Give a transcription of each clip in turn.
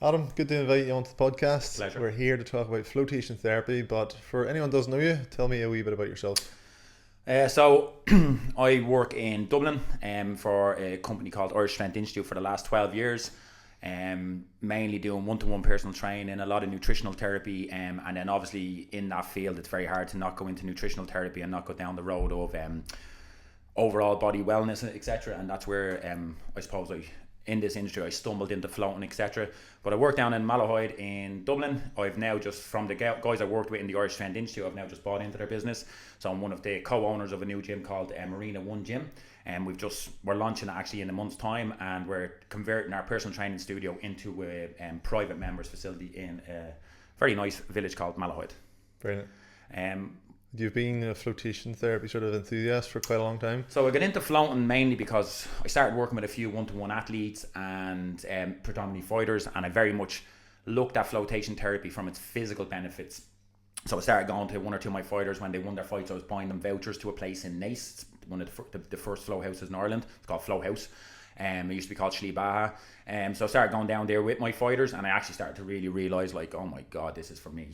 Adam, good to invite you onto the podcast. Pleasure. We're here to talk about flotation therapy, but for anyone who doesn't know you, tell me a wee bit about yourself. So I work in Dublin for a company called Irish Strength Institute for the last 12 years. Mainly doing one-to-one personal training, a lot of nutritional therapy, and then obviously in that field it's very hard to not go into nutritional therapy and not go down the road of overall body wellness, etc. And that's where I suppose in this industry I stumbled into floating, etc. But I work down in Malahide in Dublin. I've now just, from the guys I worked with in the Irish Strength Institute, I've now just bought into their business. So I'm one of the co-owners of a new gym called Marina One Gym, and we're launching it actually in a month's time, and we're converting our personal training studio into a private members facility in a very nice village called Malahide. Brilliant. Um, You've been a flotation therapy sort of enthusiast for quite a long time. So I got into floating mainly because I started working with a few one-to-one athletes and predominantly fighters, and I very much looked at flotation therapy from its physical benefits. So I started going to one or two of my fighters when they won their fights. I was buying them vouchers to a place in Nice, one of the first flow houses in Ireland. It's called Flow House. It used to be called Shlibaha. So I started going down there with my fighters, and I actually started to really realise, like, oh my God, this is for me.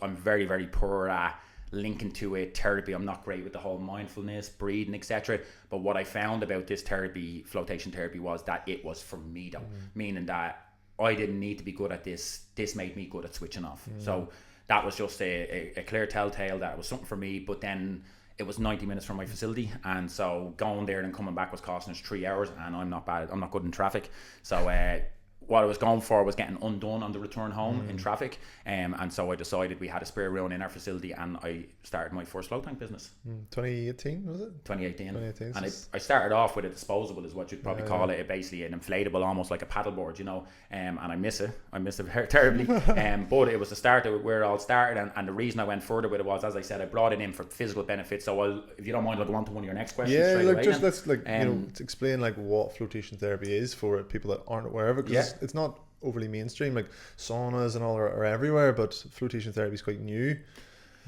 I'm very, very poor at linking to a therapy. I'm not great with the whole mindfulness, breathing, etc. But what I found about this therapy, flotation therapy, was that it was for me though, meaning that I didn't need to be good at this. This made me good at switching off. So that was just a clear telltale that it was something for me. But then it was 90 minutes from my facility, and so going there and coming back was costing us 3 hours, and I'm not good in traffic. So what I was going for was getting undone on the return home in traffic, and so I decided we had a spare room in our facility, and I started my first float tank business. 2018 was it? 2018. 2018. And I started off with a disposable, is what you'd probably call it, basically an inflatable, almost like a paddleboard, and I miss it terribly. But it was the start of where it all started, and the reason I went further with it was, as I said, I brought it in for physical benefits. So if you don't mind, I'll go on to one of your next questions. Yeah, straight look, away just then. let's to explain like what flotation therapy is for people that aren't aware of it, because it's not overly mainstream. Like saunas and all are everywhere, but flotation therapy is quite new.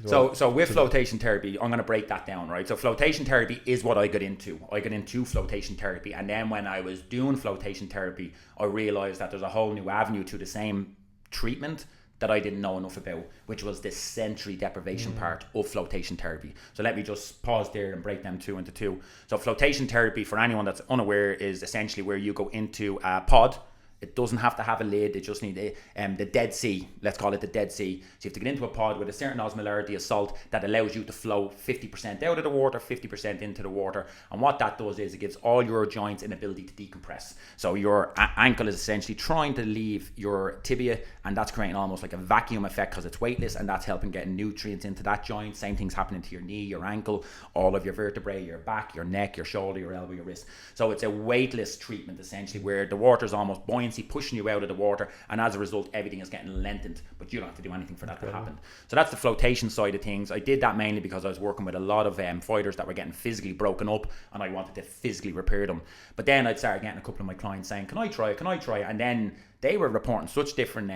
So with flotation therapy, I'm going to break that down, right? So flotation therapy is what I got into. I got into flotation therapy, and then when I was doing flotation therapy, I realized that there's a whole new avenue to the same treatment that I didn't know enough about, which was the sensory deprivation part of flotation therapy. So let me just pause there and break them two into two. So flotation therapy, for anyone that's unaware, is essentially where you go into a pod. It doesn't have to have a lid. It just needs the Dead Sea. Let's call it the Dead Sea. So you have to get into a pod with a certain osmolarity of salt that allows you to flow 50% out of the water, 50% into the water. And what that does is it gives all your joints an ability to decompress. So your ankle is essentially trying to leave your tibia, and that's creating almost like a vacuum effect because it's weightless, and that's helping getting nutrients into that joint. Same thing's happening to your knee, your ankle, all of your vertebrae, your back, your neck, your shoulder, your elbow, your wrist. So it's a weightless treatment essentially, where the water's almost buoyant, pushing you out of the water, and as a result everything is getting lengthened, but you don't have to do anything for that to happen. So that's the flotation side of things. I did that mainly because I was working with a lot of fighters that were getting physically broken up, and I wanted to physically repair them. But then I'd started getting a couple of my clients saying, can I try it, and then they were reporting such different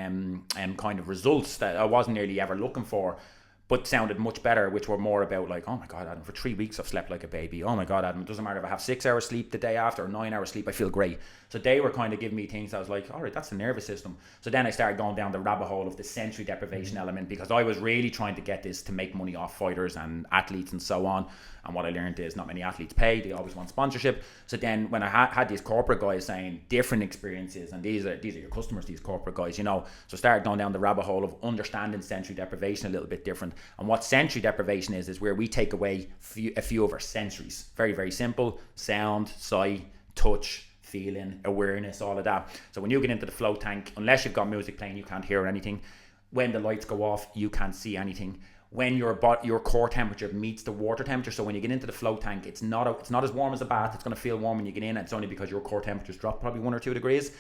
kind of results that I wasn't nearly ever looking for, but sounded much better, which were more about like, oh my God, Adam, for 3 weeks I've slept like a baby. Oh my God, Adam, it doesn't matter if I have 6 hours sleep the day after or 9 hours sleep, I feel great. So they were kind of giving me things that I was like, all right, that's the nervous system. So then I started going down the rabbit hole of the sensory deprivation element, because I was really trying to get this to make money off fighters and athletes and so on. And what I learned is not many athletes pay, they always want sponsorship. So then when I had these corporate guys saying different experiences, and these are your customers, these corporate guys, so started going down the rabbit hole of understanding sensory deprivation a little bit different. And what sensory deprivation is where we take away a few of our sensories. Very, very simple: sound, sight, touch, feeling, awareness, all of that. So when you get into the float tank, unless you've got music playing, you can't hear anything. When the lights go off, you can't see anything. When your core temperature meets the water temperature, so when you get into the float tank, it's not as warm as a bath. It's going to feel warm when you get in. It's only because your core temperature's dropped probably 1 or 2 degrees.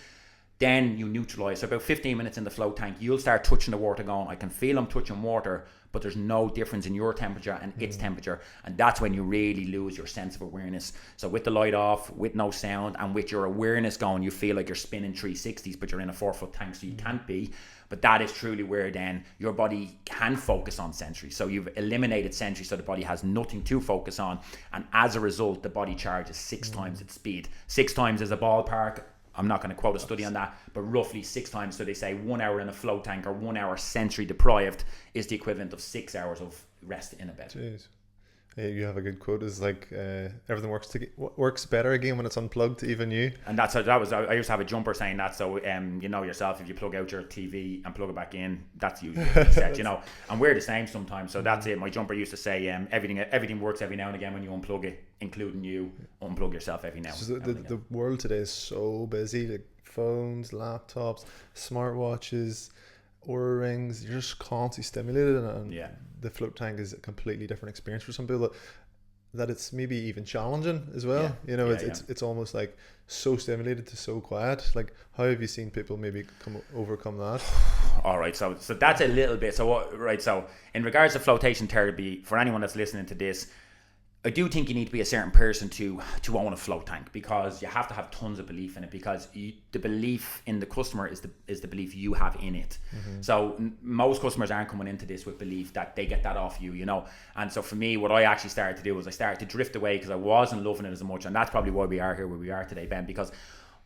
Then you neutralize. So about 15 minutes in the float tank, you'll start touching the water, going, I can feel I'm touching water, but there's no difference in your temperature and its temperature. And that's when you really lose your sense of awareness. So with the light off, with no sound, and with your awareness going, you feel like you're spinning 360s, but you're in a 4-foot tank, so you can't be. But that is truly where then your body can focus on sensory. So you've eliminated sensory, so the body has nothing to focus on. And as a result, the body charges 6 times its speed. 6 times is a ballpark. I'm not going to quote a study on that, but roughly 6 times. So they say 1 hour in a float tank or 1 hour sensory deprived is the equivalent of 6 hours of rest in a bed. Jeez. You have a good quote. Is like everything works better again when it's unplugged, even you. And I used to have a jumper saying that. So you know yourself, if you plug out your TV and plug it back in, that's usually reset, you know. And we're the same sometimes. So that's it. My jumper used to say everything works every now and again when you unplug it, including you unplug yourself every now and again. The world today is so busy. Like phones, laptops, smartwatches, Oura rings, you're just constantly stimulated, and the float tank is a completely different experience for some people that it's maybe even challenging as well. You know, it's almost like so stimulated to so quiet. Like, how have you seen people maybe overcome that? All right, so that's a little bit. So in regards to flotation therapy, for anyone that's listening to this, I do think you need to be a certain person to own a float tank, because you have to have tons of belief in it, because the belief in the customer is the belief you have in it. So most customers aren't coming into this with belief that they get that off you, you know. And so for me, what I actually started to do was I started to drift away, because I wasn't loving it as much. And that's probably why we are here where we are today, Ben, because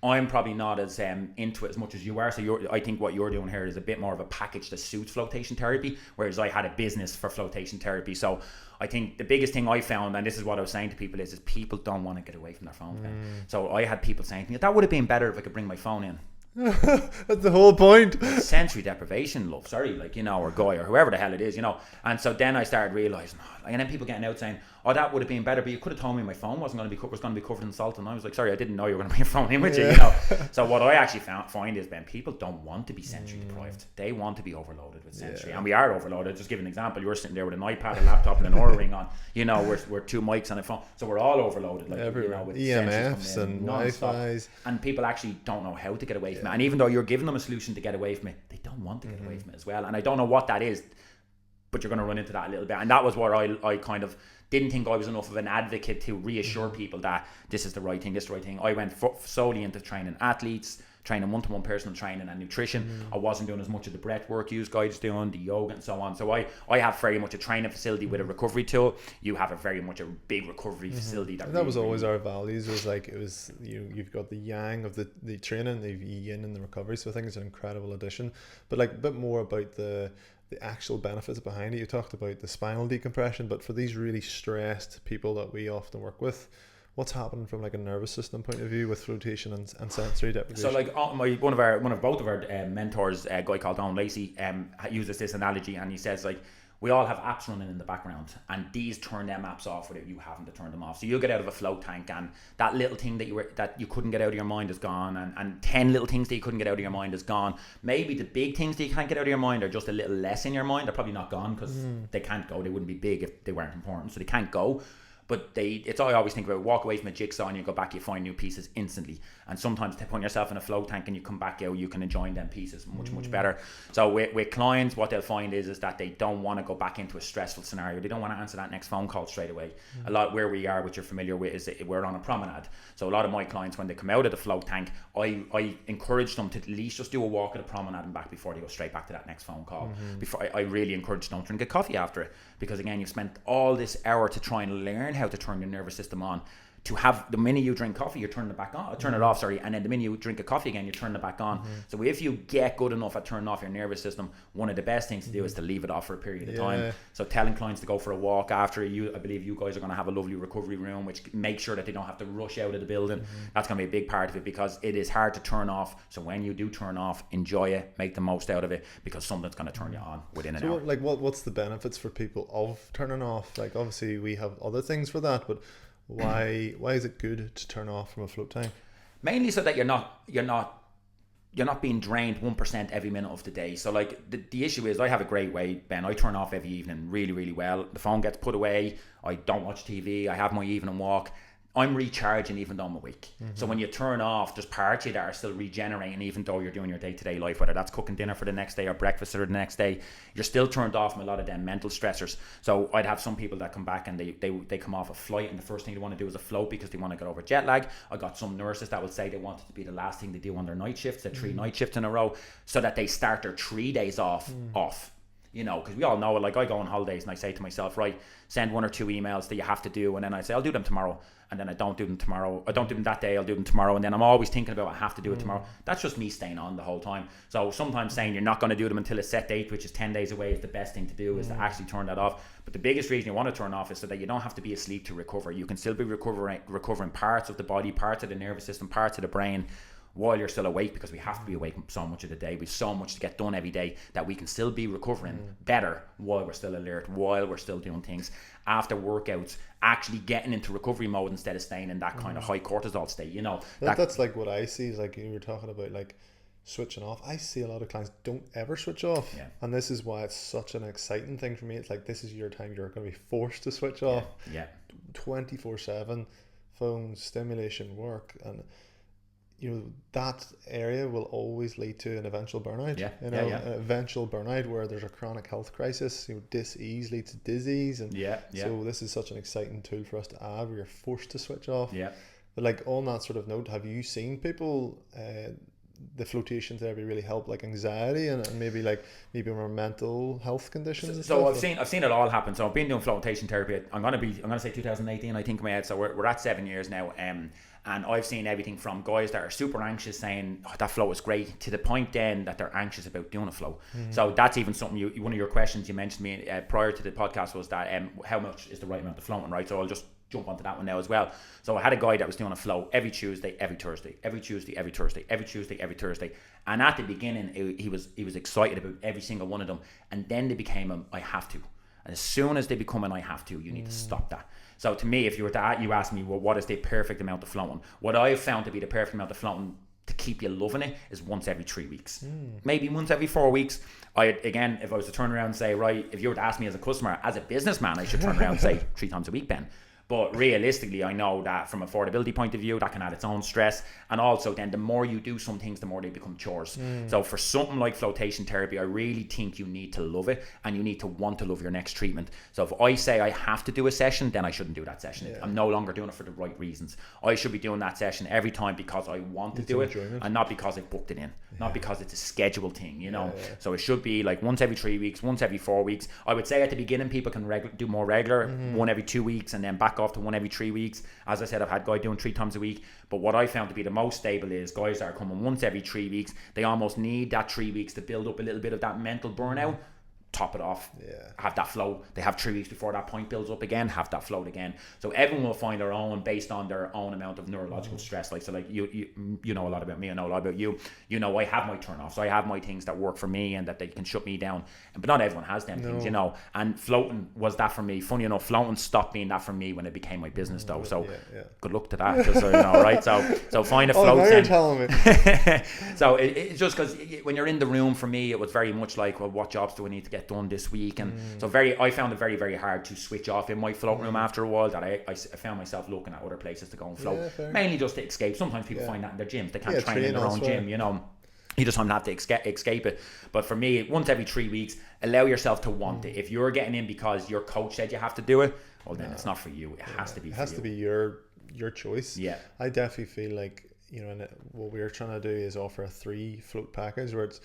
I'm probably not as into it as much as you are. So I think what you're doing here is a bit more of a package that suits flotation therapy, whereas I had a business for flotation therapy. So I think the biggest thing I found, and this is what I was saying to people, is people don't want to get away from their phone. So I had people saying to me, that would have been better if I could bring my phone in. That's the whole point. Sensory deprivation, love, like, you know, or guy, or whoever the hell it is, you know. And so then I started realizing, and then people getting out saying, that would have been better, but you could have told me my phone was going to be covered in salt. And I was like, sorry, I didn't know you were going to bring your phone in with you, you know. So what I actually find is, Ben, people don't want to be sensory deprived. They want to be overloaded with sensory, and we are overloaded. Just give an example: you're sitting there with an iPad, a laptop, and an Oura ring on. You know, we're 2 mics on a phone, so we're all overloaded. Like, you know, with EMFs and Wi-Fi's, and people actually don't know how to get away from it. And even though you're giving them a solution to get away from it, they don't want to get away from it as well. And I don't know what that is, but you're going to run into that a little bit. And that was where I kind of didn't think I was enough of an advocate to reassure people that this is the right thing. I went solely into training athletes, training one-to-one personal training and nutrition. I wasn't doing as much of the breath work you guys doing, the yoga and so on. So I have very much a training facility with a recovery tool. You have very much a big recovery facility. That was always our values. You've got the yang of the training, the yin and the recovery. So I think it's an incredible addition. But like a bit more about the actual benefits behind it. You talked about the spinal decompression, but for these really stressed people that we often work with, what's happening from like a nervous system point of view with flotation and sensory deprivation? So like both of our mentors, a guy called Don Lacey, uses this analogy, and he says, like, we all have apps running in the background, and these turn them apps off without you having to turn them off. So you'll get out of a float tank, and that little thing that you couldn't get out of your mind is gone, and 10 little things that you couldn't get out of your mind is gone. Maybe the big things that you can't get out of your mind are just a little less in your mind. They're probably not gone, because they can't go. They wouldn't be big if they weren't important, so they can't go. But it's all I always think about. Walk away from a jigsaw and you go back, you find new pieces instantly. And sometimes putting yourself in a float tank and you come back out, you can enjoy them pieces much better. So with clients, what they'll find is that they don't want to go back into a stressful scenario. They don't want to answer that next phone call straight away. A lot where we are, which you're familiar with, is that we're on a promenade. So a lot of my clients, when they come out of the float tank, I encourage them to at least just do a walk at the promenade and back before they go straight back to that next phone call. Before I really encourage them to drink a coffee after it, because again, you've spent all this hour to try and learn how to turn your nervous system on. To have the minute you drink coffee, you turn it back on, turn it off, and then the minute you drink a coffee again, you turn it back on. So if you get good enough at turning off your nervous system, one of the best things to do is to leave it off for a period of time. So telling clients to go for a walk after I believe you guys are going to have a lovely recovery room, which make sure that they don't have to rush out of the building. That's going to be a big part of it, because it is hard to turn off. So when you do turn off, enjoy it, make the most out of it, because something's going to turn you on within an hour. What's the benefits for people of turning off? Like, obviously we have other things for that, but why is it good to turn off from a float tank? Mainly so that you're not being drained 1% every minute of the day. So like the issue is, I have a great way, Ben. I turn off every evening really, really well. The phone gets put away. I don't watch TV. I have my evening walk. I'm recharging even though I'm awake. So when you turn off, there's parts of you that are still regenerating even though you're doing your day-to-day life, whether that's cooking dinner for the next day or breakfast for the next day. You're still turned off from a lot of them mental stressors. So I'd have some people that come back and they come off a flight, and the first thing they want to do is a float because they want to get over jet lag. I got some nurses that will say they want it to be the last thing they do on their night shifts, 3 night shifts in a row, so that they start their 3 days off. you know, because we all know it. Like, I go on holidays and I say to myself, right, send 1 or 2 emails that you have to do, and then I say I'll do them tomorrow, and then I don't do them tomorrow. I don't do them that day, I'll do them tomorrow, and then I'm always thinking about I have to do it tomorrow. That's just me staying on the whole time. So sometimes saying you're not going to do them until a set date, which is 10 days away, is the best thing to do, is to actually turn that off. But the biggest reason you want to turn off is so that you don't have to be asleep to recover. You can still be recovering parts of the body, parts of the nervous system, parts of the brain, while you're still awake, because we have to be awake so much of the day. We've so much to get done every day that we can still be recovering better while we're still alert, while we're still doing things after workouts, actually getting into recovery mode instead of staying in that kind of high cortisol state, you know. That's like what I see, is like you were talking about, like switching off. I see a lot of clients don't ever switch off, and this is why it's such an exciting thing for me. It's like, this is your time, you're going to be forced to switch off 24/7, phone, stimulation, work, and you know, that area will always lead to an eventual burnout. An eventual burnout where there's a chronic health crisis. You know, dis-ease leads to disease, and so this is such an exciting tool for us to add, where you're forced to switch off. But like, on that sort of note, have you seen people the flotation therapy really help, like anxiety and maybe more mental health conditions? So I've seen it all happen. So I've been doing flotation therapy. I'm gonna say 2018, I think, in my head. So we're at 7 years now. And I've seen everything from guys that are super anxious saying, oh, that flow is great, to the point then that they're anxious about doing a flow. So that's even something one of your questions you mentioned to me prior to the podcast was that how much is the right amount of floating, right? So I'll just jump onto that one now as well. So I had a guy that was doing a flow every Tuesday, every Thursday, every Tuesday, every Thursday, every Tuesday, every Thursday. And at the beginning, he was excited about every single one of them. And then they became I have to. And as soon as they become an I have to, you need to stop that. So to me, if you ask me, well, what is the perfect amount of floating? What I've found to be the perfect amount of floating to keep you loving it is once every 3 weeks, maybe once every 4 weeks. If I was to turn around and say, right, if you were to ask me as a customer, as a businessman, I should turn around and say 3 times a week, Ben. But realistically, I know that from affordability point of view, that can add its own stress. And also then the more you do some things, the more they become chores. So for something like flotation therapy, I really think you need to love it, and you need to want to love your next treatment. So if I say I have to do a session, then I shouldn't do that session. I'm no longer doing it for the right reasons. I should be doing that session every time because I want to do it, and not because I booked it in, not because it's a scheduled thing, you know. So it should be like once every 3 weeks, once every 4 weeks. I would say at the beginning, people can do more regular, 1 every 2 weeks, and then back off to 1 every 3 weeks. As I said, I've had guys doing 3 times a week, but what I found to be the most stable is guys that are coming once every 3 weeks. They almost need that 3 weeks to build up a little bit of that mental burnout. Top it off, have that flow. They have 3 weeks before that point builds up again, have that float again. So everyone will find their own based on their own amount of neurological stress. Like, so like you know a lot about me, I know a lot about you. You know, I have my turn offs, I have my things that work for me and that they can shut me down, but not everyone has them things, you know. And floating was that for me. Funny enough, floating stopped being that for me when it became my business though. So good luck to that, just so you know, right? So find a float. Now you're telling me. So it's just because when you're in the room, for me it was very much like, well, what jobs do I need to get done this week? And so I found it very, very hard to switch off in my float room after a while, that I found myself looking at other places to go and float, mainly just to escape. Sometimes people find that in their gyms, they can't train in their own gym, you know. You just have to escape it. But for me, once every 3 weeks, allow yourself to want it. If you're getting in because your coach said you have to do it, well then it's not for you. It has to be for you. It has to be your choice. I definitely feel like, you know, and what we're trying to do is offer a 3 float package where it's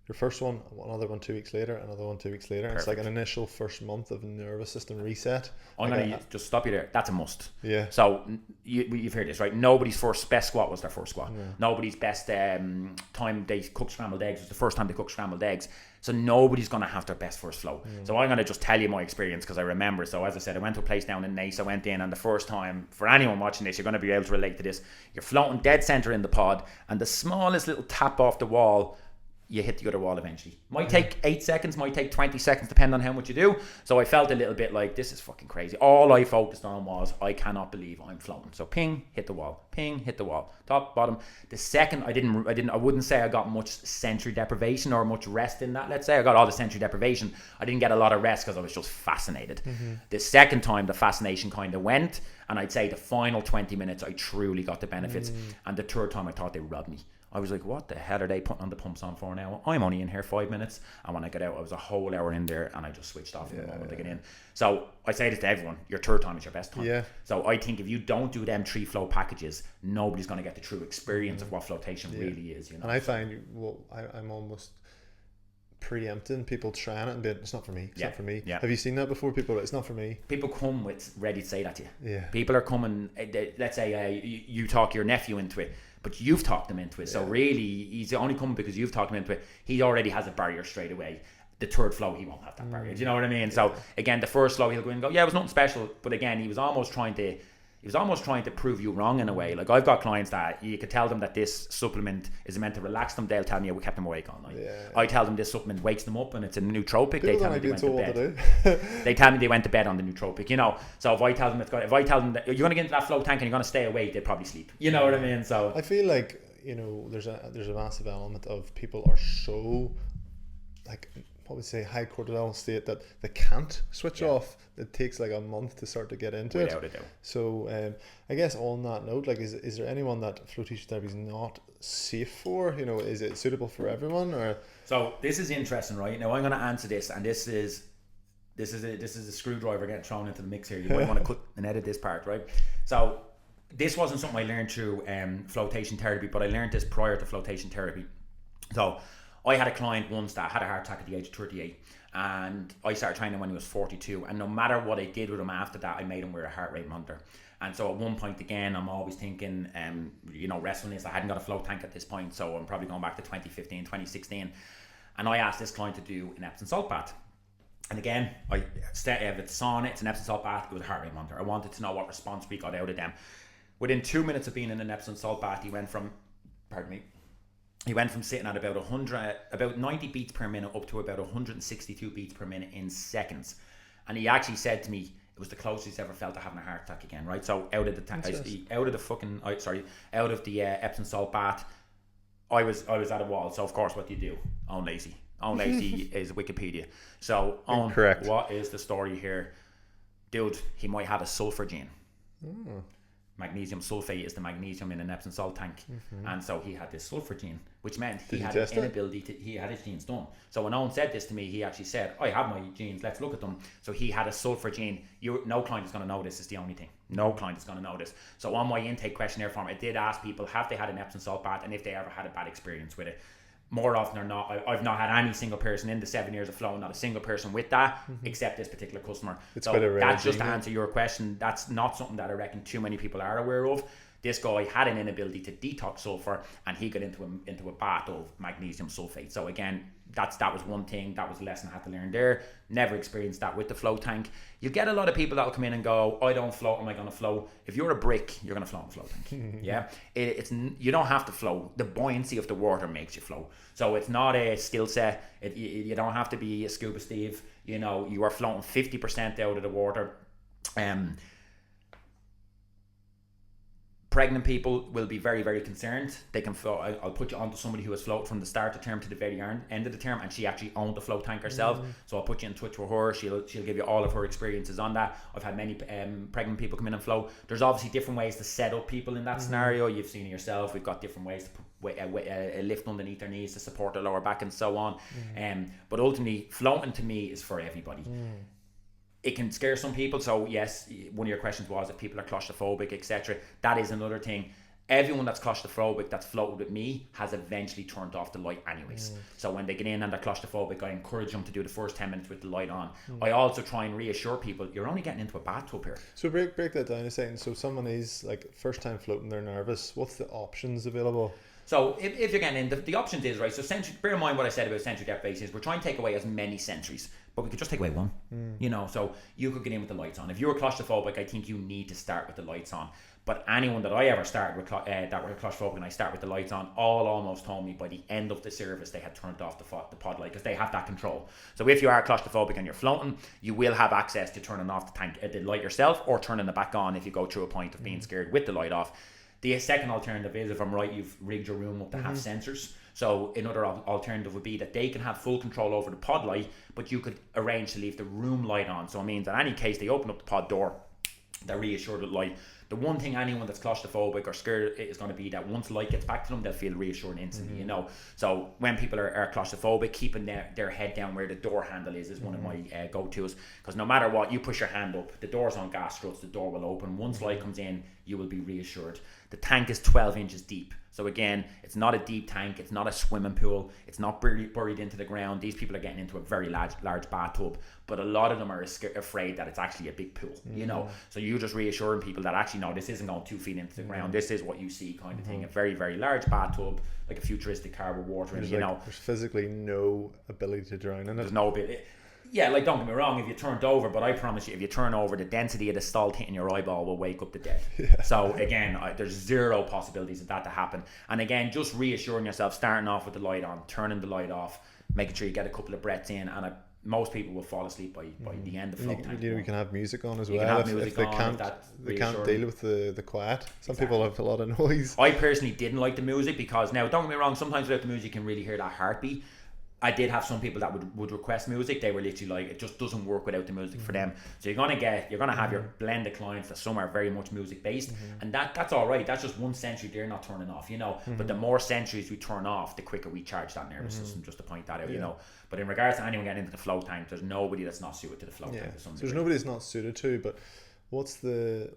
your first one, another one 2 weeks later, another one 2 weeks later. It's like an initial first month of nervous system reset. I'm going to just stop you there. That's a must. Yeah. So you've heard this, right? Nobody's first best squat was their first squat. Nobody's best time they cooked scrambled eggs was the first time they cooked scrambled eggs. So nobody's going to have their best first flow. So I'm going to just tell you my experience because I remember. So as I said, I went to a place down in Nace. I went in, and the first time, for anyone watching this, you're going to be able to relate to this. You're floating dead center in the pod, and the smallest little tap off the wall, you hit the other wall eventually. Might take 8 seconds, might take 20 seconds, depending on how much you do. So I felt a little bit like, this is fucking crazy. All I focused on was, I cannot believe I'm floating. So ping, hit the wall. Ping, hit the wall. Top, bottom. The second, I wouldn't say I got much sensory deprivation or much rest in that. Let's say I got all the sensory deprivation. I didn't get a lot of rest because I was just fascinated. The second time, the fascination kind of went, and I'd say the final 20 minutes, I truly got the benefits. And the third time, I thought they robbed me. I was like, what the hell are they putting on the pumps on for now? I'm only in here 5 minutes. And when I got out, I was a whole hour in there, and I just switched off in the moment I get in. So I say this to everyone, your third time is your best time. So I think if you don't do them 3 flow packages, nobody's going to get the true experience of what flotation really is, you know. And I find, I'm almost preempting people trying it and being, it's not for me, it's not for me. Yeah. Have you seen that before? People, it's not for me. People come with ready to say that to you. Yeah. People are coming, let's say you talk your nephew into it, but you've talked him into it. So really, he's only coming because you've talked him into it. He already has a barrier straight away. The third flow, he won't have that barrier. Do you know what I mean? So again, the first flow, he'll go in and go, yeah, it was nothing special. But again, he was almost trying to prove you wrong in a way. Like I've got clients that you could tell them that this supplement is meant to relax them. They'll tell me we kept them awake all night. Yeah. I tell them this supplement wakes them up and it's a nootropic. They tell me they went to bed. They tell me they went to bed on the nootropic. You know. So if I tell them that you're going to get into that flow tank and you're going to stay awake, they'd probably sleep. You know what I mean? So I feel like, you know, there's a massive element of people are so like, what would say, high cortisol state that they can't switch off. It takes like a month to start to get into Without it. So I guess on that note, like, is there anyone that flotation therapy is not safe for? You know, is it suitable for everyone? Or so this is interesting, right? Now I'm going to answer this, and this is a screwdriver getting thrown into the mix here. You might want to cut and edit this part, right? So this wasn't something I learned through flotation therapy, but I learned this prior to flotation therapy. So I had a client once that had a heart attack at the age of 38, and I started training when he was 42, and no matter what I did with him after that, I made him wear a heart rate monitor. And so at one point, again, I'm always thinking, you know, wrestling is, I hadn't got a float tank at this point, so I'm probably going back to 2015, 2016, and I asked this client to do an Epsom salt bath. And again, it's sauna, it's an Epsom salt bath, it was a heart rate monitor. I wanted to know what response we got out of them. Within 2 minutes of being in an Epsom salt bath, he went from sitting at about 90 beats per minute up to about 162 beats per minute in seconds. And he actually said to me, it was the closest he's ever felt to having a heart attack again, right? So out of the Epsom salt bath, I was at a wall. So of course, what do you do? Own lazy is Wikipedia. So correct. What is the story here? Dude, he might have a sulfur gene. Magnesium sulfate is the magnesium in an Epsom salt tank, and so he had this sulfur gene, which meant he had an inability to. He had his genes done. So when Owen said this to me, he actually said, "I have my genes. Let's look at them." So he had a sulfur gene. No client is going to know this. Is the only thing. No client is going to know this. So on my intake questionnaire form, I did ask people, have they had an Epsom salt bath, and if they ever had a bad experience with it. More often than not, I've not had any single person in the 7 years of flow, not a single person with that, except this particular customer. So that's just to answer your question. That's not something that I reckon too many people are aware of. This guy had an inability to detox sulfur, and he got into a bath of magnesium sulfate. So again, that was one thing. That was a lesson I had to learn there. Never experienced that with the float tank. You get a lot of people that'll come in and go, I don't float, am I going to float? If you're a brick, you're going to float in a float tank. Yeah, you don't have to float. The buoyancy of the water makes you float. So it's not a skill set. You don't have to be a scuba Steve. You know, you are floating 50% out of the water. Pregnant people will be very, very concerned. They can float. I'll put you onto somebody who has floated from the start of the term to the very end of the term, and she actually owned the float tank herself. So I'll put you in touch with her. She'll give you all of her experiences on that. I've had many pregnant people come in and float. There's obviously different ways to set up people in that scenario. You've seen it yourself. We've got different ways to put a lift underneath their knees to support their lower back and so on. But ultimately, floating to me is for everybody. It can scare some people. So yes, one of your questions was if people are claustrophobic, etc. That is another thing. Everyone that's claustrophobic that's floated with me has eventually turned off the light anyways. So when they get in and they're claustrophobic, I encourage them to do the first 10 minutes with the light on. I also try and reassure people, you're only getting into a bathtub here. So break that down a second. So someone is like first time floating, they're nervous. What's the options available? So if you're getting in, the options is, right, so bear in mind what I said about sensory deprivation is we're trying to take away as many sensories, but we could just take away one. You know, so you could get in with the lights on. If you're claustrophobic, I think you need to start with the lights on. But anyone that I ever started with that were claustrophobic and I start with the lights on, all almost told me by the end of the service they had turned off the pod light because they have that control. So if you are claustrophobic and you're floating, you will have access to turning off the light yourself or turning it back on if you go through a point of being scared with the light off. The second alternative is, if I'm right, you've rigged your room up to have sensors. So another alternative would be that they can have full control over the pod light, but you could arrange to leave the room light on. So it means in any case they open up the pod door, they're reassured with light. The one thing anyone that's claustrophobic or scared is going to be that once light gets back to them, they'll feel reassured instantly, you know. So when people are claustrophobic, keeping their head down where the door handle is one of my go-tos. Because no matter what, you push your hand up, the door's on gas struts, the door will open. Once light comes in, you will be reassured. The tank is 12 inches deep. So again, it's not a deep tank, it's not a swimming pool, it's not buried into the ground. These people are getting into a very large bathtub, but a lot of them are afraid that it's actually a big pool, you know. So you're just reassuring people that actually, no, this isn't going 2 feet into the ground. This is what you see kind of thing. A very, very large bathtub, like a futuristic car with water in it, you know. There's physically no ability to drown in it. There's no ability. Yeah, like, don't get me wrong, if you turned over, but I promise you, if you turn over, the density of the salt hitting your eyeball will wake up the dead. Yeah. So again, there's zero possibilities of that to happen. And again, just reassuring yourself, starting off with the light on, turning the light off, making sure you get a couple of breaths in, and most people will fall asleep by the end of float time. You can have music on as you well. Can have music if they on, can't deal with the quiet. Some people have a lot of noise. I personally didn't like the music because, now don't get me wrong, sometimes without the music you can really hear that heartbeat. I did have some people that would request music. They were literally like, it just doesn't work without the music for them. So you're gonna have your blend of clients that some are very much music based, and that's all right. That's just one century they're not turning off, you know. But the more centuries we turn off, the quicker we charge that nervous system. Just to point that out, you know. But in regards to anyone getting into the float tank, there's nobody that's not suited to the float tank. So there's nobody that's not suited to. But what's the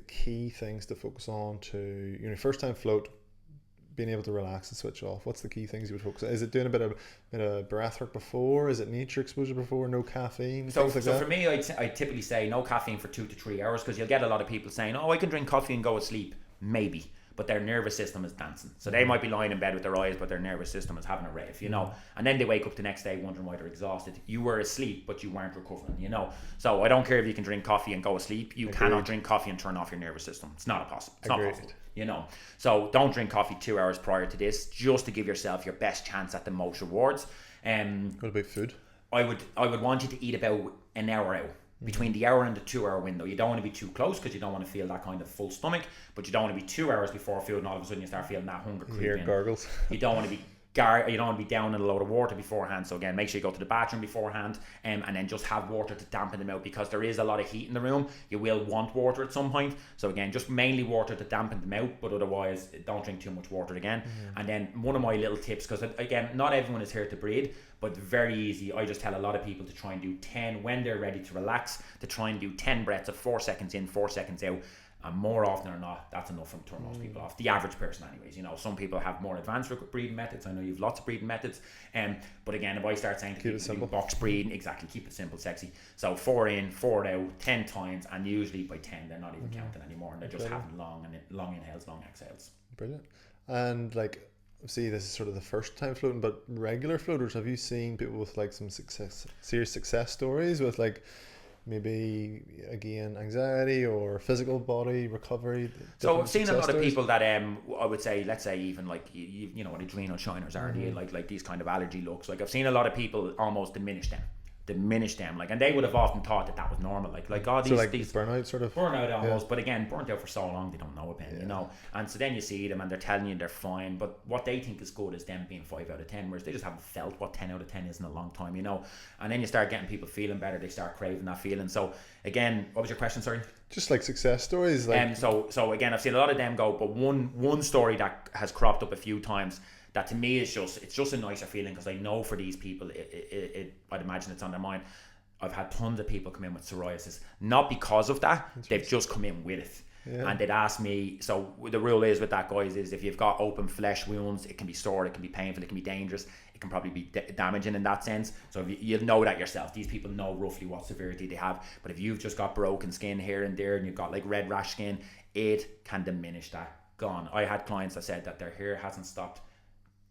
key things to focus on to first time float? Being able to relax and switch off. What's the key things you would focus on? Is it doing a bit of breath work before? Is it nature exposure before? No caffeine? So for me, I typically say no caffeine for 2 to 3 hours, because you'll get a lot of people saying, oh, I can drink coffee and go to sleep. Maybe. But their nervous system is dancing. So they might be lying in bed with their eyes, but their nervous system is having a rave, you know. And then they wake up the next day wondering why they're exhausted. You were asleep, but you weren't recovering, you know. So I don't care if you can drink coffee and go to sleep. You cannot drink coffee and turn off your nervous system. It's not possible. It's not possible, you know. So don't drink coffee 2 hours prior to this, just to give yourself your best chance at the most rewards. What about food? I would want you to eat about an hour out. Between the hour and the 2 hour window. You don't want to be too close, because you don't want to feel that kind of full stomach, but you don't want to be 2 hours before food and all of a sudden you start feeling that hunger creep in. Gargles. You don't want to be down in a load of water beforehand. So again, make sure you go to the bathroom beforehand, and then just have water to dampen them out, because there is a lot of heat in the room. You will want water at some point. So again, just mainly water to dampen them out, but otherwise don't drink too much water again. And then one of my little tips, because again, not everyone is here to breathe, but very easy. I just tell a lot of people to try and do 10 when they're ready to relax, to try and do 10 breaths of 4 seconds in, 4 seconds out. And more often than not, that's enough to turn most people off. The average person anyways, you know. Some people have more advanced breathing methods. I know you have lots of breathing methods. But again, if I start saying to people, do box breathing, exactly, keep it simple, sexy. So 4 in, 4 out, 10 times, and usually by 10 they're not even counting anymore, and they're just having long inhales, long exhales. Brilliant. And like, see, this is sort of the first time floating, but regular floaters, have you seen people with like some serious success stories with like maybe again anxiety or physical body recovery? So I've seen a lot of people that I would say, let's say even like you know what adrenal shiners are, like these kind of allergy looks. Like I've seen a lot of people almost diminish them, like, and they would have often thought that was normal, like oh, these burnout sort of burnout almost. But again, burnt out for so long they don't know about it, you know. And so then you see them and they're telling you they're fine, but what they think is good is them being 5 out of 10, whereas they just haven't felt what 10 out of 10 is in a long time, you know. And then you start getting people feeling better, they start craving that feeling. So again, what was your question, sorry? Just like success stories, like so again, I've seen a lot of them go, but one story that has cropped up a few times that to me is just a nicer feeling, because I know for these people I'd imagine it's on their mind. I've had tons of people come in with psoriasis, not because of that, they've just come in with it. And they'd ask me, so the rule is with that, guys, is if you've got open flesh wounds, it can be sore, it can be painful, it can be dangerous, it can probably be damaging in that sense. So if you'll know that yourself. These people know roughly what severity they have. But if you've just got broken skin here and there, and you've got like red rash skin, it can diminish that. Gone. I had clients that said that their hair hasn't stopped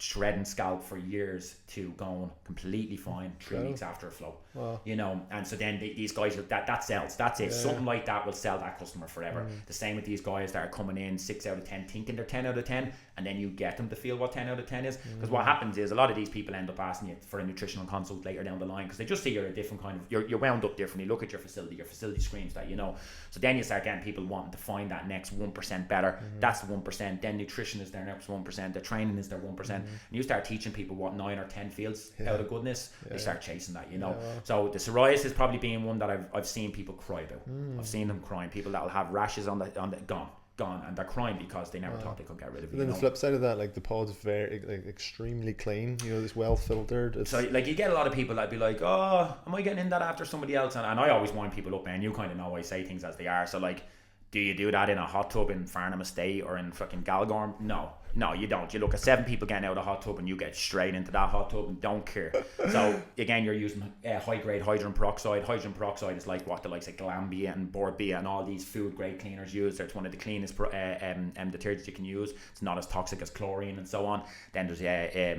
shredding scalp for years to going completely fine 3 weeks after a flow. Wow. You know, and so then these guys, that sells. That's it. Something like that will sell that customer forever. The same with these guys that are coming in 6 out of 10 thinking they're 10 out of 10, and then you get them to feel what 10 out of 10 is. Because what happens is a lot of these people end up asking you for a nutritional consult later down the line, because they just see you're a different kind of, you're wound up differently. Look at your facility screams that, you know. So then you start getting people wanting to find that next 1% better. That's the 1%. Then nutrition is their next 1%. The training is their 1%. And you start teaching people what 9 or 10 feels out of goodness, they start chasing that, you know. So the psoriasis probably being one that I've seen people cry about. I've seen them crying. People that will have rashes on the gone, and they're crying because they never thought they could get rid of it. But then the flip side of that, like the pod's very like extremely clean, you know, it's well filtered. So like you get a lot of people that be like, oh, am I getting in that after somebody else? And I always wind people up, and you kind of know I say things as they are. So like, do you do that in a hot tub in Farnham Estate or in fucking Galgorm? No. No, you don't. You look at 7 people getting out of the hot tub and you get straight into that hot tub and don't care. So again, you're using high grade hydrogen peroxide. Hydrogen peroxide is like what the likes of Glambia and Borbia and all these food grade cleaners use. It's one of the cleanest detergents you can use. It's not as toxic as chlorine and so on. Then there's a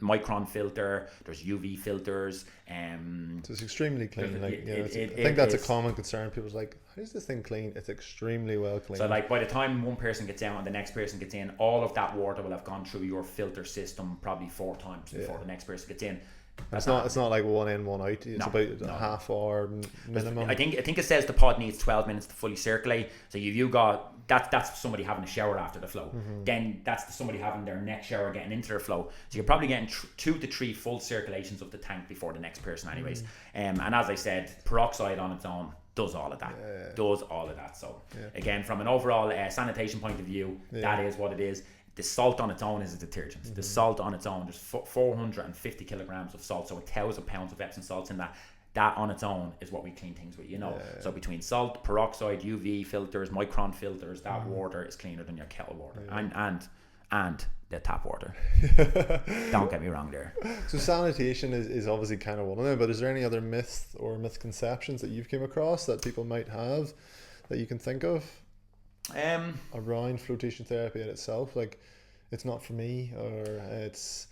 micron filter. There's UV filters. So it's extremely clean. I think that's a common concern. People's like, how is this thing clean? It's extremely well clean. So like by the time one person gets out and the next person gets in, all of that water will have gone through your filter system probably 4 times before the next person gets in. It's not like 1 in, 1 out. It's about a half hour minimum. I think it says the pod needs 12 minutes to fully circulate. So you got that's somebody having a shower after the flow. Then that's somebody having their next shower getting into their flow. So you're probably getting 2 to 3 full circulations of the tank before the next person anyways. And as I said, peroxide on its own does all of that. So again, from an overall sanitation point of view, that is what it is. The salt on its own is a detergent. The salt on its own, there's 450 kilograms of salt, so 1,000 pounds of Epsom salts in that. That on its own is what we clean things with, So between salt, peroxide, UV filters, micron filters, that water is cleaner than your kettle water and the tap water. Don't get me wrong there. So sanitation is obviously kind of one of them, but is there any other myths or misconceptions that you've came across that people might have that you can think of? Around flotation therapy in itself, like it's not for me, or it's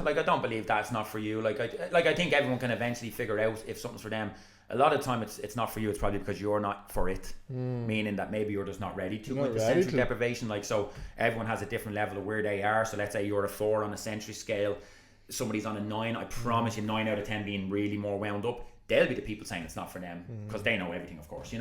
like I don't believe that's not for you. Like I think everyone can eventually figure out if something's for them. A lot of the time it's not for you. It's probably because you're not for it, meaning that maybe you're just not ready to with the sensory deprivation. Like, so everyone has a different level of where they are. So let's say you're a 4 on a sensory scale, somebody's on a 9. I promise you, 9 out of 10 being really more wound up, they'll be the people saying it's not for them because they know everything, of course,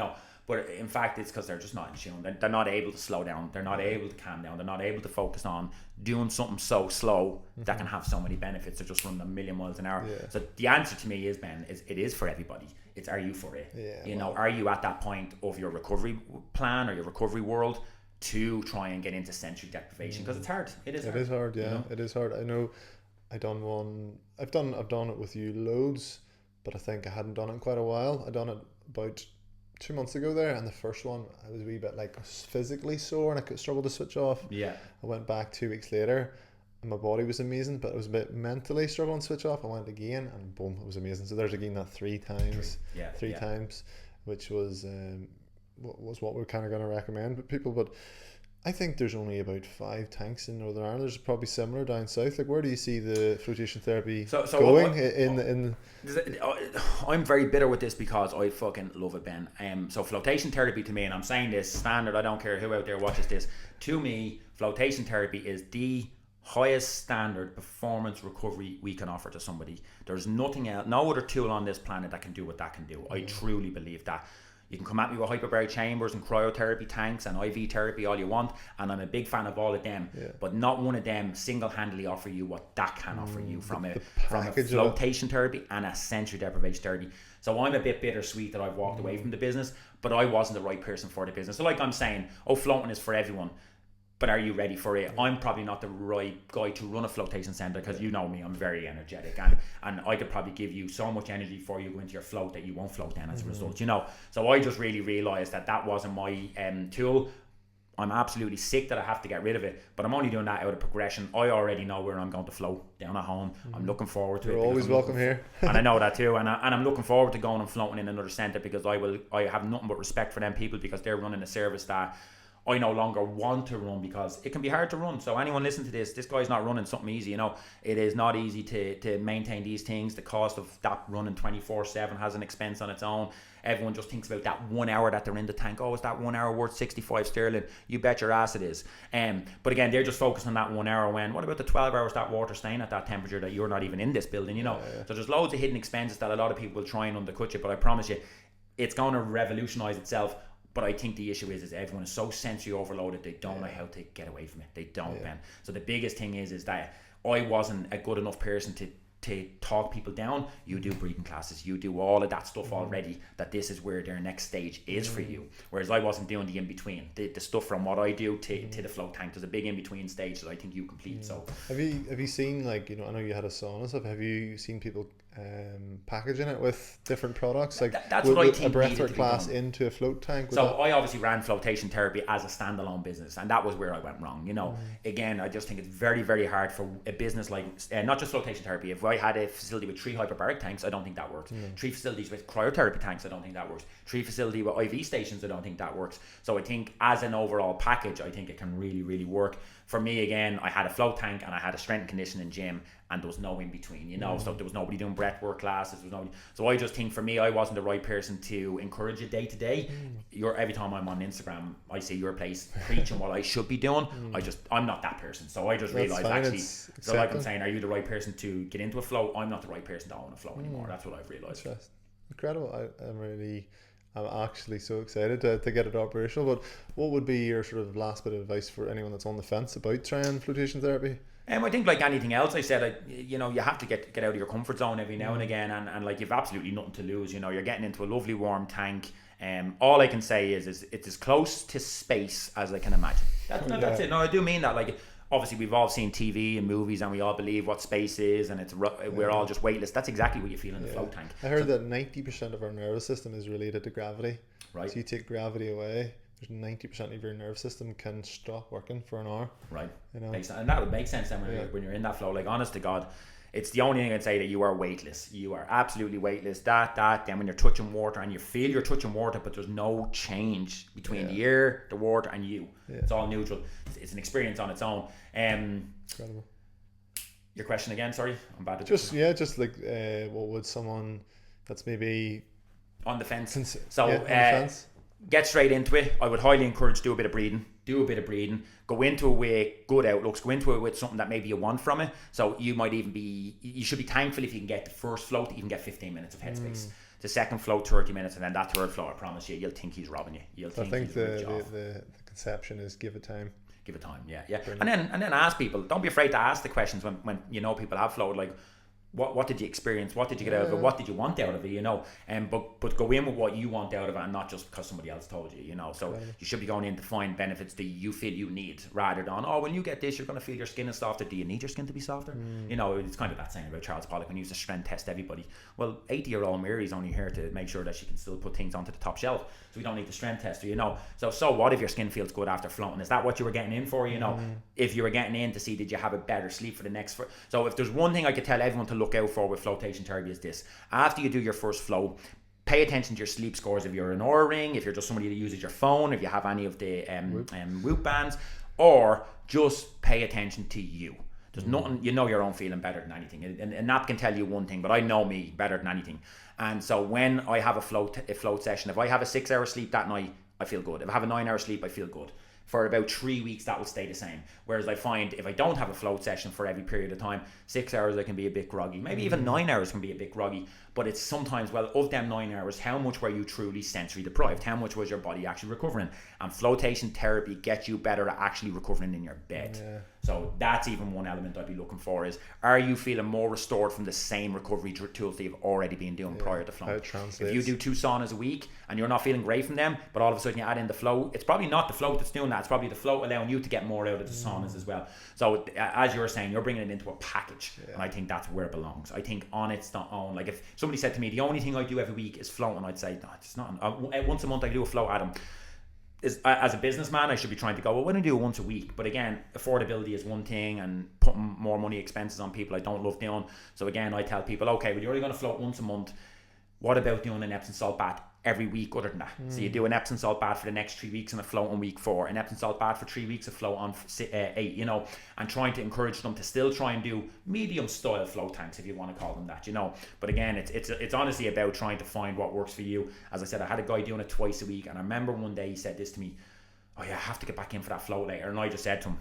But in fact, it's because they're just not in tune. They're not able to slow down. They're not able to calm down. They're not able to focus on doing something so slow that can have so many benefits. They're just running a million miles an hour. So the answer to me is, Ben, it is for everybody. It's, are you for it? Are you at that point of your recovery plan or your recovery world to try and get into sensory deprivation? Because it's hard. It is hard. It is hard, It is hard. I know I've done it with you loads, but I think I hadn't done it in quite a while. I done it about 2 months ago there, and the first one I was a wee bit like physically sore and I could struggle to switch off. I went back 2 weeks later and my body was amazing, but I was a bit mentally struggling to switch off. I went again and boom, it was amazing. So there's again that 3 times, three times, which was what we're kind of going to recommend with people. But I think there's only about 5 tanks in Northern Ireland. There's probably similar down south. Like, where do you see the flotation therapy going? I'm very bitter with this because I fucking love it, Ben. So flotation therapy to me, and I'm saying this standard, I don't care who out there watches this, to me, flotation therapy is the highest standard performance recovery we can offer to somebody. There's nothing else, no other tool on this planet that can do what that can do. I truly believe that. You can come at me with hyperbaric chambers and cryotherapy tanks and IV therapy all you want, and I'm a big fan of all of them, but not one of them single-handedly offer you what that can offer you from a flotation therapy and a sensory deprivation therapy. So I'm a bit bittersweet that I've walked away from the business, but I wasn't the right person for the business. So like I'm saying, floating is for everyone, but are you ready for it? I'm probably not the right guy to run a flotation center because you know me, I'm very energetic, and I could probably give you so much energy before you go into your float that you won't float then as a result, So I just really realised that wasn't my tool. I'm absolutely sick that I have to get rid of it, but I'm only doing that out of progression. I already know where I'm going to float down at home. I'm looking forward to it. You're always welcome here. And I know that too, and I'm looking forward to going and floating in another centre because I have nothing but respect for them people because they're running a service that I no longer want to run because it can be hard to run. So anyone listen to this guy's not running something easy, It is not easy to maintain these things. The cost of that running 24/7 has an expense on its own. Everyone just thinks about that 1 hour that they're in the tank. Oh, is that 1 hour worth 65 sterling? You bet your ass it is. But again, they're just focused on that 1 hour what about the 12 hours that water staying at that temperature that you're not even in this building, So there's loads of hidden expenses that a lot of people will try and undercut you, but I promise you, it's going to revolutionise itself. But I think the issue is everyone is so sensory overloaded, they don't know how to get away from it. They don't, Ben. So the biggest thing is that I wasn't a good enough person to talk people down, you do breathing classes, you do all of that stuff already, that this is where their next stage is for you. Whereas I wasn't doing the in-between, the stuff from what I do to the float tank. There's a big in-between stage that I think you complete. So have you seen, like, I know you had a sauna stuff, have you seen people packaging it with different products, like that's what I think a breathwork class into a float tank? So I obviously ran flotation therapy as a standalone business, and that was where I went wrong. Again, I just think it's very, very hard for a business like not just flotation therapy. If I had a facility with 3 hyperbaric tanks, I don't think that works. 3 facilities with cryotherapy tanks, I don't think that works. 3 facility with IV stations, I don't think that works. So I think as an overall package, I think it can really, really work. For me, again, I had a float tank and I had a strength and conditioning gym, and there was no in between, so there was nobody doing breath work classes, so I just think for me, I wasn't the right person to encourage it day to day. Every time I'm on Instagram, I see your place preaching what I should be doing. I'm not that person, so I just realized actually, so like I'm saying, are you the right person to get into a float? I'm not the right person to own a float anymore. That's what I've realized. Incredible. I'm actually so excited to get it operational. But what would be your sort of last bit of advice for anyone that's on the fence about trying flotation therapy? I think like anything else, I said, you have to get out of your comfort zone every now and again, and like you've absolutely nothing to lose. You're getting into a lovely warm tank. All I can say is it's as close to space as I can imagine. That's it. No, I do mean that. Like, obviously we've all seen TV and movies, and we all believe what space is, and we're all just weightless. That's exactly what you feel in the float tank. I heard that 90% of our nervous system is related to gravity. Right. So you take gravity away, there's 90% of your nerve system can stop working for an hour. Right. And that would make sense then when you're in that flow. Like, honest to God, it's the only thing I'd say, that you are weightless. You are absolutely weightless. Then when you're touching water and you feel you're touching water, but there's no change between the air, the water, and you. It's all neutral. It's an experience on its own. Incredible. Your question again? Sorry, I'm bad at just like what would someone that's maybe on the fence? On the fence. Get straight into it. I would highly encourage do a bit of breathing. Go into it with good outlooks. Go into it with something that maybe you want from it. So you should be thankful if you can get the first float, you can get 15 minutes of headspace. The second float 30 minutes, and then that third float, I promise you'll think he's robbing you. I think the conception is give it time. Give it time, yeah. And then ask people. Don't be afraid to ask the questions when people have float, like, what did you experience? What did you get out of it? What did you want out of it? But go in with what you want out of it, and not just because somebody else told you. So you should be going in to find benefits that you feel you need, rather than when you get this, you're going to feel your skin is softer. Do you need your skin to be softer? It's kind of that saying about Charles Pollock when he used to strength test everybody. Well, 80-year-old Mary's only here to make sure that she can still put things onto the top shelf, so we don't need to strength test her. So what if your skin feels good after floating? Is that what you were getting in for? If you were getting in to see, did you have a better sleep for the next? So if there's one thing I could tell everyone to look out for with flotation therapy, is this: after you do your first flow, pay attention to your sleep scores. If you're an Oura ring, if you're just somebody that uses your phone, if you have any of the Whoop bands, or just pay attention to you. There's nothing, your own feeling better than anything. And a nap can tell you one thing, but I know me better than anything. And so when I have a float session, if I have a 6-hour sleep that night, I feel good. If I have a 9-hour sleep, I feel good. For about 3 weeks, that will stay the same. Whereas I find if I don't have a float session for every period of time, 6 hours I can be a bit groggy. Maybe even 9 hours can be a bit groggy. But it's sometimes, of them 9 hours, how much were you truly sensory deprived? How much was your body actually recovering? And flotation therapy gets you better at actually recovering in your bed. Yeah. So that's even one element I'd be looking for, is, are you feeling more restored from the same recovery tools that you've already been doing prior to flow? If you do 2 saunas a week and you're not feeling great from them, but all of a sudden you add in the flow, it's probably not the float that's doing that. It's probably the float allowing you to get more out of the saunas as well. So as you're saying, you're bringing it into a package, and I think that's where it belongs. I think on its own, like if somebody said to me, the only thing I do every week is float, and I'd say, no, it's not. Once a month I do a float, Adam. As a businessman, I should be trying to go, well, why don't I do it once a week? But again, affordability is one thing, and putting more money expenses on people I don't love doing. So again, I tell people, okay, well, you're only going to float once a month. What about doing an Epsom salt bath every week other than that? So you do an Epsom salt bath for the next 3 weeks and a float on week 4, an Epsom salt bath for 3 weeks, a float on 8, and trying to encourage them to still try and do medium style float tanks, if you want to call them that, But again, it's honestly about trying to find what works for you. As I said, I had a guy doing it twice a week, and I remember one day he said this to me, oh yeah, I have to get back in for that float later. And I just said to him,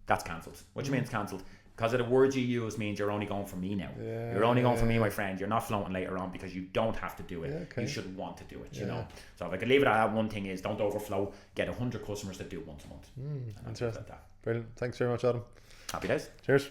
that's cancelled. What do you mean it's cancelled? Because of the words you use means you're only going for me now. You're only going for me, my friend. You're not floating later on, because you don't have to do it. You should want to do it, So if I could leave it at that, one thing is, don't overflow. Get 100 customers that do it once a month. Interesting. Brilliant. Thanks very much, Adam. Happy days. Cheers.